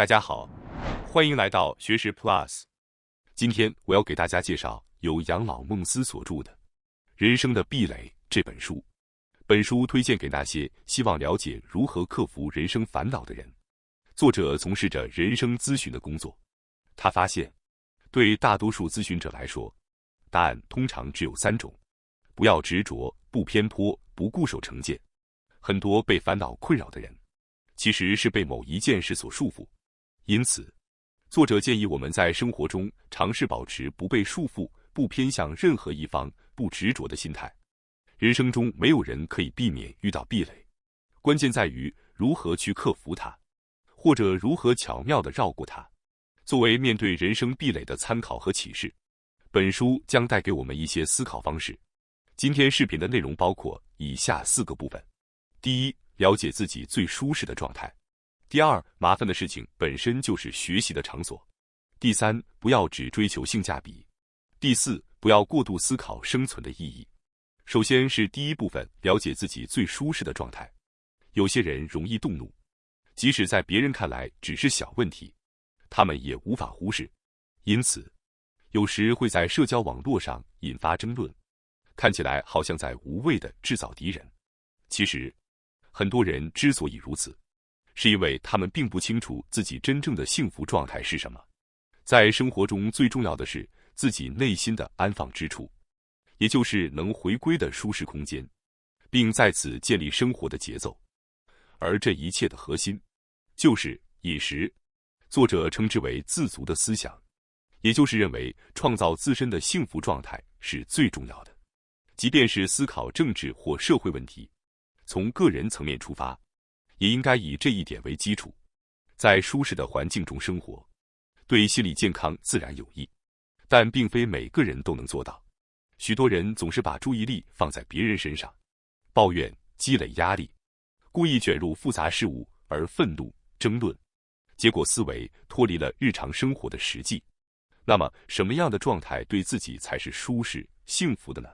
大家好，欢迎来到学识 Plus。今天我要给大家介绍由养老孟斯所著的《人生的壁垒》这本书。本书推荐给那些希望了解如何克服人生烦恼的人。作者从事着人生咨询的工作，他发现，对大多数咨询者来说，答案通常只有3种：不要执着，不偏颇，不固守成见。很多被烦恼困扰的人，其实是被某一件事所束缚。因此，作者建议我们在生活中尝试保持不被束缚、不偏向任何一方、不执着的心态。人生中没有人可以避免遇到壁垒，关键在于如何去克服它，或者如何巧妙地绕过它。作为面对人生壁垒的参考和启示，本书将带给我们一些思考方式。今天视频的内容包括以下4个部分：第一，了解自己最舒适的状态；第二，麻烦的事情本身就是学习的场所；第三，不要只追求性价比；第四，不要过度思考生存的意义。首先是第一部分，了解自己最舒适的状态。有些人容易动怒，即使在别人看来只是小问题，他们也无法忽视，因此有时会在社交网络上引发争论，看起来好像在无谓地制造敌人。其实，很多人之所以如此，是因为他们并不清楚自己真正的幸福状态是什么。在生活中最重要的是自己内心的安放之处，也就是能回归的舒适空间，并在此建立生活的节奏。而这一切的核心，就是饮食。作者称之为自足的思想，也就是认为创造自身的幸福状态是最重要的。即便是思考政治或社会问题，从个人层面出发，也应该以这一点为基础。在舒适的环境中生活，对心理健康自然有益，但并非每个人都能做到。许多人总是把注意力放在别人身上，抱怨、积累压力，故意卷入复杂事物而愤怒、争论，结果思维脱离了日常生活的实际。那么，什么样的状态对自己才是舒适、幸福的呢？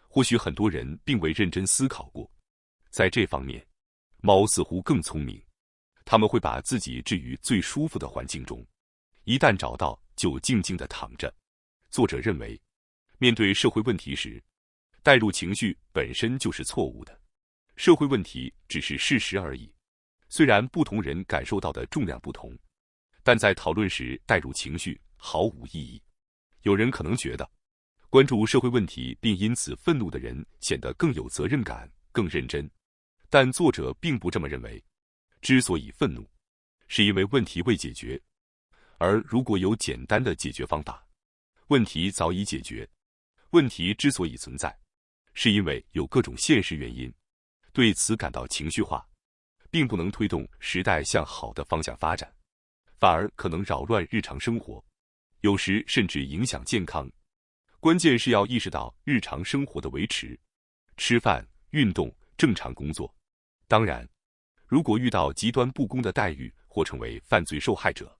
或许很多人并未认真思考过。在这方面，猫似乎更聪明，他们会把自己置于最舒服的环境中，一旦找到就静静地躺着。作者认为，面对社会问题时，带入情绪本身就是错误的。社会问题只是事实而已，虽然不同人感受到的重量不同，但在讨论时带入情绪毫无意义。有人可能觉得，关注社会问题并因此愤怒的人显得更有责任感、更认真，但作者并不这么认为。之所以愤怒，是因为问题未解决，而如果有简单的解决方法，问题早已解决。问题之所以存在，是因为有各种现实原因，对此感到情绪化，并不能推动时代向好的方向发展，反而可能扰乱日常生活，有时甚至影响健康。关键是要意识到日常生活的维持，吃饭、运动、正常工作。当然，如果遇到极端不公的待遇或成为犯罪受害者，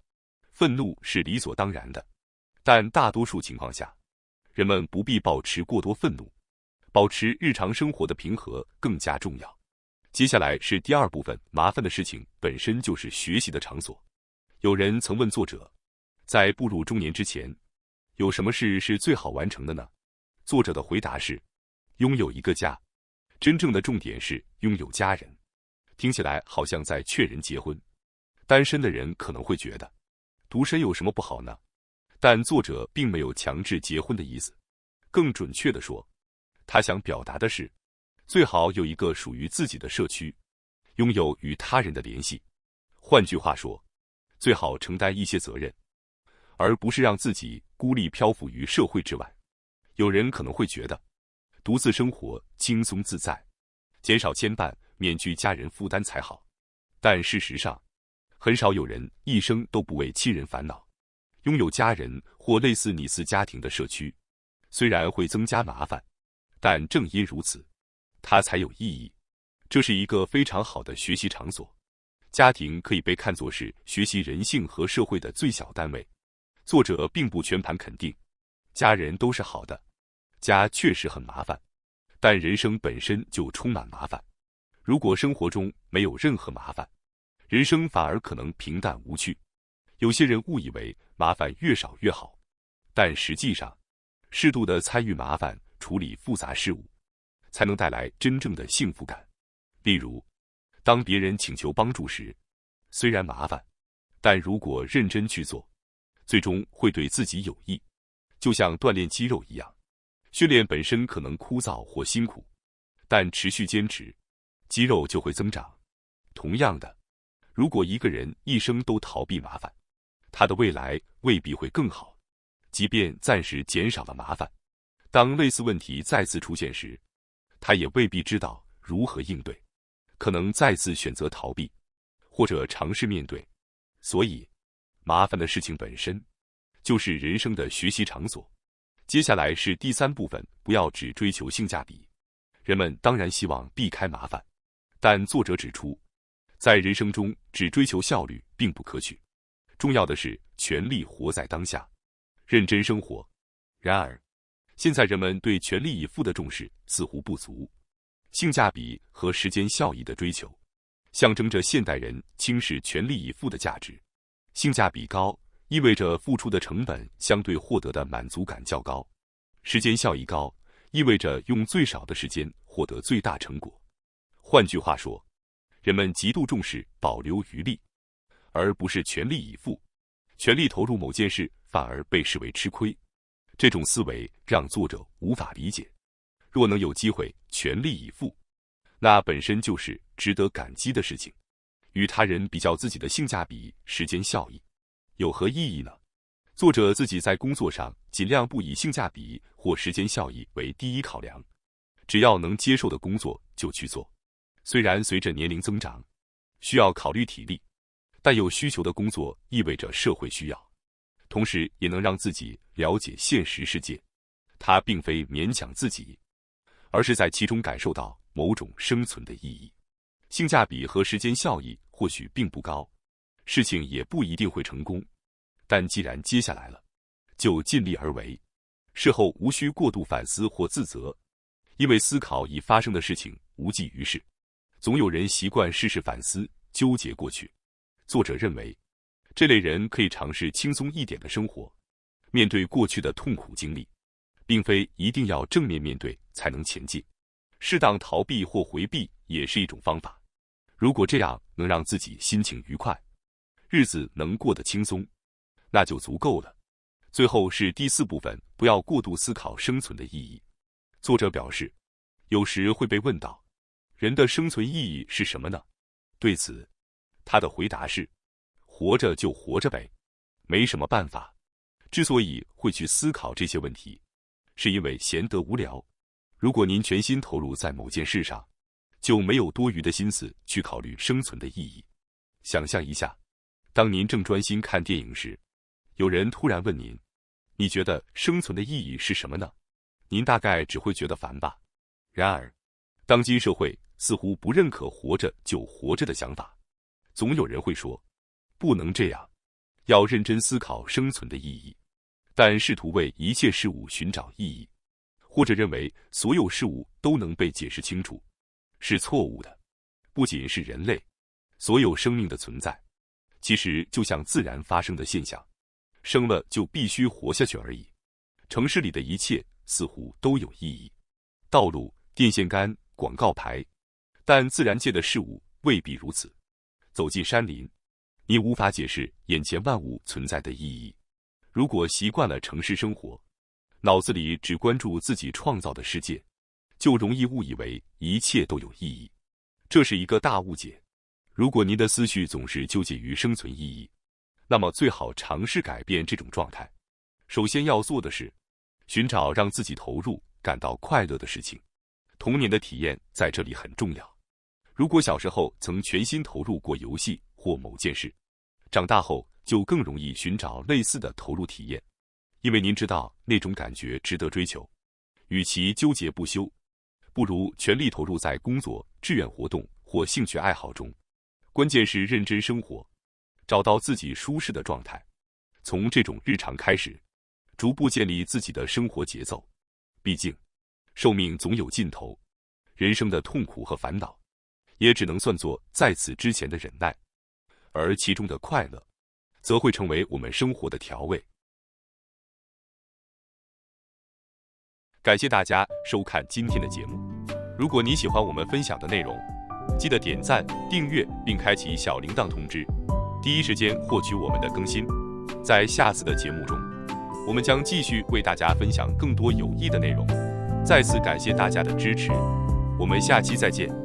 愤怒是理所当然的。但大多数情况下，人们不必保持过多愤怒，保持日常生活的平和更加重要。接下来是第二部分，麻烦的事情本身就是学习的场所。有人曾问作者，在步入中年之前，有什么事是最好完成的呢？作者的回答是，拥有一个家。真正的重点是拥有家人。听起来好像在劝人结婚。单身的人可能会觉得，独身有什么不好呢？但作者并没有强制结婚的意思。更准确地说，他想表达的是，最好有一个属于自己的社区，拥有与他人的联系。换句话说，最好承担一些责任，而不是让自己孤立漂浮于社会之外。有人可能会觉得，独自生活轻松自在，减少牵绊，免去家人负担才好。但事实上，很少有人一生都不为亲人烦恼。拥有家人或类似你似家庭的社区，虽然会增加麻烦，但正因如此，它才有意义。这是一个非常好的学习场所。家庭可以被看作是学习人性和社会的最小单位。作者并不全盘肯定，家人都是好的。家确实很麻烦，但人生本身就充满麻烦。如果生活中没有任何麻烦，人生反而可能平淡无趣。有些人误以为麻烦越少越好，但实际上，适度的参与麻烦，处理复杂事务，才能带来真正的幸福感。例如，当别人请求帮助时，虽然麻烦，但如果认真去做，最终会对自己有益。就像锻炼肌肉一样，训练本身可能枯燥或辛苦，但持续坚持，肌肉就会增长。同样的，如果一个人一生都逃避麻烦，他的未来未必会更好。即便暂时减少了麻烦，当类似问题再次出现时，他也未必知道如何应对，可能再次选择逃避，或者尝试面对。所以，麻烦的事情本身就是人生的学习场所。接下来是第3部分，不要只追求性价比。人们当然希望避开麻烦，但作者指出，在人生中只追求效率并不可取，重要的是全力活在当下，认真生活。然而，现在人们对全力以赴的重视似乎不足，性价比和时间效益的追求，象征着现代人轻视全力以赴的价值。性价比高意味着付出的成本相对获得的满足感较高，时间效益高意味着用最少的时间获得最大成果。换句话说，人们极度重视保留余力，而不是全力以赴。全力投入某件事反而被视为吃亏，这种思维让作者无法理解。若能有机会全力以赴，那本身就是值得感激的事情。与他人比较自己的性价比、时间效益，有何意义呢？作者自己在工作上尽量不以性价比或时间效益为第一考量，只要能接受的工作就去做。虽然随着年龄增长，需要考虑体力，但有需求的工作意味着社会需要，同时也能让自己了解现实世界。他并非勉强自己，而是在其中感受到某种生存的意义。性价比和时间效益或许并不高，事情也不一定会成功，但既然接下来了，就尽力而为。事后无需过度反思或自责，因为思考已发生的事情无济于事。总有人习惯事事反思，纠结过去。作者认为，这类人可以尝试轻松一点的生活，面对过去的痛苦经历，并非一定要正面面对才能前进。适当逃避或回避也是一种方法。如果这样能让自己心情愉快，日子能过得轻松，那就足够了。最后是第4部分，不要过度思考生存的意义。作者表示，有时会被问到，人的生存意义是什么呢？对此，他的回答是，活着就活着呗，没什么办法。之所以会去思考这些问题，是因为闲得无聊。如果您全心投入在某件事上，就没有多余的心思去考虑生存的意义。想象一下，当您正专心看电影时，有人突然问您，你觉得生存的意义是什么呢？您大概只会觉得烦吧。然而，当今社会似乎不认可活着就活着的想法，总有人会说，不能这样，要认真思考生存的意义。但试图为一切事物寻找意义，或者认为所有事物都能被解释清楚，是错误的。不仅是人类，所有生命的存在，其实就像自然发生的现象，生了就必须活下去而已。城市里的一切似乎都有意义，道路、电线杆、广告牌，但自然界的事物未必如此。走进山林，你无法解释眼前万物存在的意义。如果习惯了城市生活，脑子里只关注自己创造的世界，就容易误以为一切都有意义。这是一个大误解。如果您的思绪总是纠结于生存意义，那么最好尝试改变这种状态。首先要做的是，寻找让自己投入、感到快乐的事情。童年的体验在这里很重要。如果小时候曾全心投入过游戏或某件事，长大后就更容易寻找类似的投入体验，因为您知道那种感觉值得追求。与其纠结不休，不如全力投入在工作、志愿活动或兴趣爱好中。关键是认真生活，找到自己舒适的状态，从这种日常开始，逐步建立自己的生活节奏。毕竟，寿命总有尽头，人生的痛苦和烦恼，也只能算作在此之前的忍耐，而其中的快乐，则会成为我们生活的调味。感谢大家收看今天的节目。如果你喜欢我们分享的内容，记得点赞、订阅并开启小铃铛通知，第一时间获取我们的更新。在下次的节目中，我们将继续为大家分享更多有益的内容。再次感谢大家的支持，我们下期再见。